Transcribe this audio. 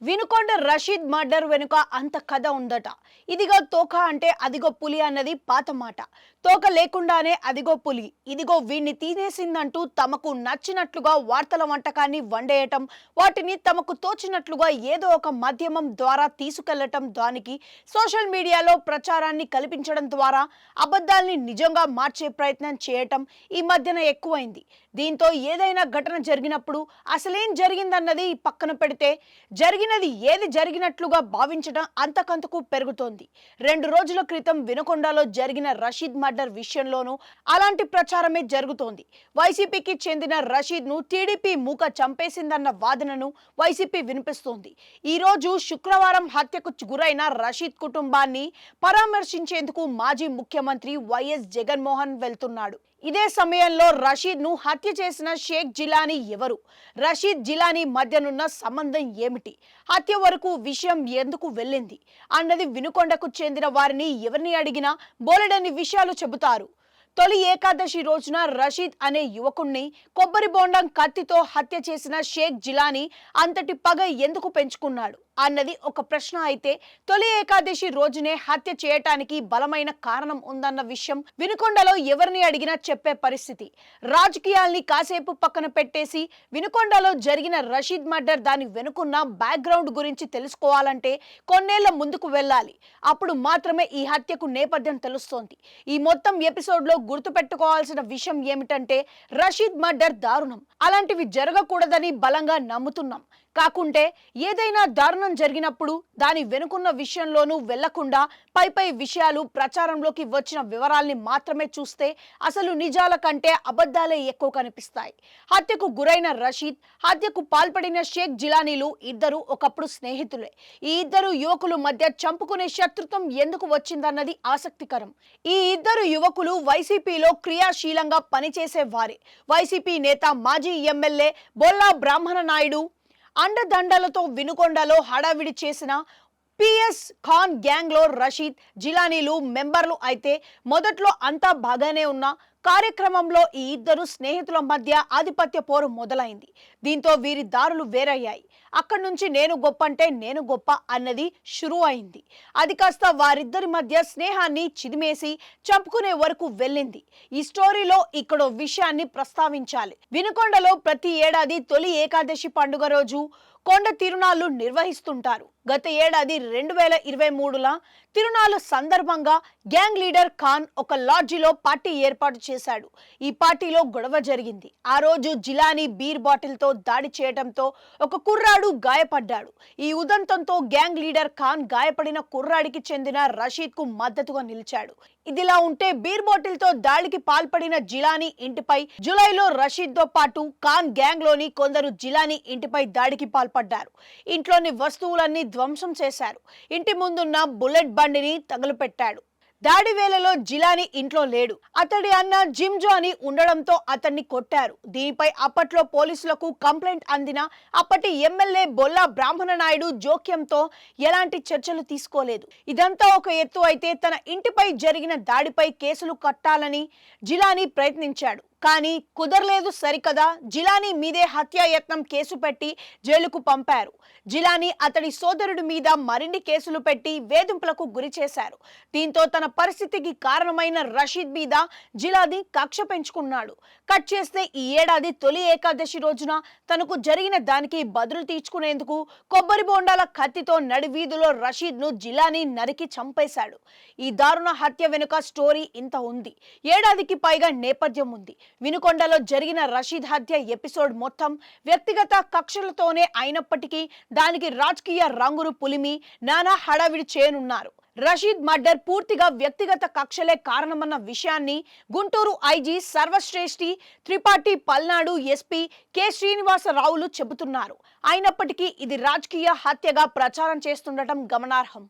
Vinukonda Rashid murder వెనుక అంత కథ ఉందట. ఇదిగో తోక అంటే అదిగో పులి అన్నది పాత మాట. తోక లేకుండానే అదిగో పులి, ఇదిగో వీణ్ణి తీనేసిందంటూ తమకు నచ్చినట్లుగా వార్తల వంటకాన్ని వండేయటం, వాటిని తమకు తోచినట్లుగా ఏదో ఒక మాధ్యమం ద్వారా తీసుకెళ్లటం, దానికి సోషల్ మీడియాలో ప్రచారాన్ని కల్పించడం ద్వారా అబద్ధాల్ని నిజంగా మార్చే ప్రయత్నం చేయటం ఈ మధ్యన ఎక్కువైంది. దీంతో ఏదైనా ఘటన జరిగినప్పుడు అసలేం జరిగిందన్నది పక్కన పెడితే జరిగినది ఏది జరిగినట్లుగా భావించడం అంతకంతకు పెరుగుతోంది. 2 రోజుల క్రితం వినుకొండలో జరిగిన రషీద్ మర్డర్ విషయంలోనూ అలాంటి ప్రచారమే జరుగుతోంది. వైసీపీకి చెందిన రషీద్ను టీడీపీ మూక చంపేసిందన్న వాదనను వైసీపీ వినిపిస్తోంది. ఈ రోజు శుక్రవారం హత్యకు గురైన రషీద్ కుటుంబాన్ని పరామర్శించేందుకు మాజీ ముఖ్యమంత్రి వైఎస్ జగన్మోహన్ వెళ్తున్నాడు. ఇదే సమయంలో రషీద్ను హత్య చేసిన షేక్ జిలానీ ఎవరు, రషీద్ జిలానీ మధ్యనున్న సంబంధం ఏమిటి, హత్య వరకు విషయం ఎందుకు వెళ్ళింది అన్నది వినుకొండకు చెందిన వారిని ఎవరిని అడిగినా బోలెడన్ని విషయాలు చెబుతారు. తొలి ఏకాదశి రోజున రషీద్ అనే యువకుణ్ణి కొబ్బరి బోండం కత్తితో హత్య చేసిన షేక్ జిలానీ అంతటి పగ ఎందుకు పెంచుకున్నాడు అన్నది ఒక ప్రశ్న అయితే, తొలి ఏకాదశి రోజునే హత్య చేయటానికి బలమైన కారణం ఉందన్న విషయం వినుకొండలో ఎవరిని అడిగినా చెప్పే పరిస్థితి. రాజకీయాల్ని కాసేపు పక్కన పెట్టేసి వినుకొండలో జరిగిన రషీద్ మర్డర్, దాని వెనుకున్న బ్యాక్గ్రౌండ్ గురించి తెలుసుకోవాలంటే కొన్నేళ్ల ముందుకు వెళ్ళాలి. అప్పుడు మాత్రమే ఈ హత్యకు నేపథ్యం తెలుస్తోంది. ఈ మొత్తం ఎపిసోడ్లో గుర్తుపెట్టుకోవాల్సిన విషయం ఏమిటంటే, రషీద్ మర్డర్ దారుణం, అలాంటివి జరగకూడదని బలంగా నమ్ముతున్నాం. కాకుంటే ఏదైనా దారుణం జరిగినప్పుడు దాని వెనుకున్న విషయంలోనూ వెళ్లకుండా పై విషయాలు, ప్రచారంలోకి వచ్చిన వివరాల్ని మాత్రమే చూస్తే అసలు నిజాల కంటే అబద్ధాలే ఎక్కువ కనిపిస్తాయి. హత్యకు గురైన రషీద్, హత్యకు పాల్పడిన షేక్ జిలానీలు ఇద్దరు ఒకప్పుడు స్నేహితులే. ఈ ఇద్దరు యువకుల మధ్య చంపుకునే శత్రుత్వం ఎందుకు వచ్చిందన్నది ఆసక్తికరం. ఈ ఇద్దరు యువకులు వైసీపీలో క్రియాశీలంగా పనిచేసే వారే. వైసీపీ నేత, మాజీ ఎమ్మెల్యే బొల్లా బ్రాహ్మణ నాయుడు అండదండలతో వినుకొండలో హడావిడి చేసిన పిఎస్ ఖాన్ గ్యాంగ్ లో రషీద్, జిలానీలు మెంబర్లు అయితే మొదట్లో అంతా బాగానే ఉన్న కార్యక్రమంలో ఈ ఇద్దరు స్నేహితుల మధ్య ఆధిపత్య పోరు మొదలైంది. దీంతో వీరి దారులు వేరయ్యాయి. అక్కడి నుంచి నేను గొప్ప అంటే నేను గొప్ప అన్నది షురూ అయింది. అది కాస్త వారిద్దరి మధ్య స్నేహాన్ని చిదిమేసి చంపుకునే వరకు వెళ్ళింది. ఈ స్టోరీలో ఇక్కడో విషయాన్ని ప్రస్తావించాలి. వినుకొండలో ప్రతి ఏడాది తొలి ఏకాదశి పండుగ రోజు కొండ తిరునాళ్లు నిర్వహిస్తుంటారు. గత ఏడాది 2023 తిరునాళ్ల సందర్భంగా గ్యాంగ్ లీడర్ ఖాన్ ఒక లాడ్జిలో పార్టీ ఏర్పాటు చేశాడు. ఈ పార్టీలో గొడవ జరిగింది. ఆ రోజు జిలానీ బీర్ బాటిల్తో దాడి చేయడంతో ఒక కుర్రాడు గాయపడ్డాడు. ఈ ఉదంతంతో గ్యాంగ్ లీడర్ ఖాన్ గాయపడిన కుర్రాడికి చెందిన రషీద్ కు మద్దతుగా నిలిచాడు. ఇదిలా ఉంటే బీర్ బాటిల్తో దాడికి పాల్పడిన జిలానీ ఇంటిపై జూలైలో రషీద్ తో పాటు ఖాన్ గ్యాంగ్ లోని కొందరు జిలానీ ఇంటిపై దాడికి పాల్పడ్డారు. ఇంట్లోని వస్తువులన్నీ ధ్వంసం చేశారు. ఇంటి ముందున్న బుల్లెట్ బండిని తగులుపెట్టాడు. దాడి వేళలో జిలానీ ఇంట్లో లేడు. అతడి అన్న జిమ్జో అని ఉండడంతో అతన్ని కొట్టారు. దీనిపై అప్పట్లో పోలీసులకు కంప్లైంట్ అందిన అప్పటి ఎమ్మెల్యే బొల్లా బ్రాహ్మణ నాయుడు జోక్యంతో ఎలాంటి చర్చలు తీసుకోలేదు. ఇదంతా ఒక ఎత్తు అయితే, తన ఇంటిపై జరిగిన దాడిపై కేసులు కట్టాలని జిలానీ ప్రయత్నించాడు. కానీ కుదరలేదు సరికదా, జిలానీ మీదే హత్యాయత్నం కేసు పెట్టి జైలుకు పంపారు. జిలానీ, అతడి సోదరుడి మీద మరిన్ని కేసులు పెట్టి వేధింపులకు గురి చేశారు. దీంతో తన పరిస్థితికి కారణమైన రషీద్ మీద జిలానీ కక్ష పెంచుకున్నాడు. కట్ చేస్తే ఈ ఏడాది తొలి ఏకాదశి రోజున తనకు జరిగిన దానికి బదులు తీర్చుకునేందుకు కొబ్బరి బోండాల కత్తితో నడివీధిలో రషీద్ను జిలానీ నరికి చంపేశాడు. ఈ దారుణ హత్య వెనుక స్టోరీ ఇంత ఉంది. ఏడాదికి పైగా నేపథ్యం ఉంది. వినుకొండలో జరిగిన రషీద్ హత్య ఎపిసోడ్ మొత్తం వ్యక్తిగత కక్షలతోనే అయినప్పటికీ దానికి రాజకీయ రంగును పులిమి నానా హడావిడి చేయనున్నారు. రషీద్ మర్డర్ పూర్తిగా వ్యక్తిగత కక్షలే కారణమన్న విషయాన్ని గుంటూరు ఐజీ సర్వశ్రేష్ఠి త్రిపాఠి, పల్నాడు ఎస్పీ కె శ్రీనివాసరావులు చెబుతున్నారు. అయినప్పటికీ ఇది రాజకీయ హత్యగా ప్రచారం చేస్తుండటం గమనార్హం.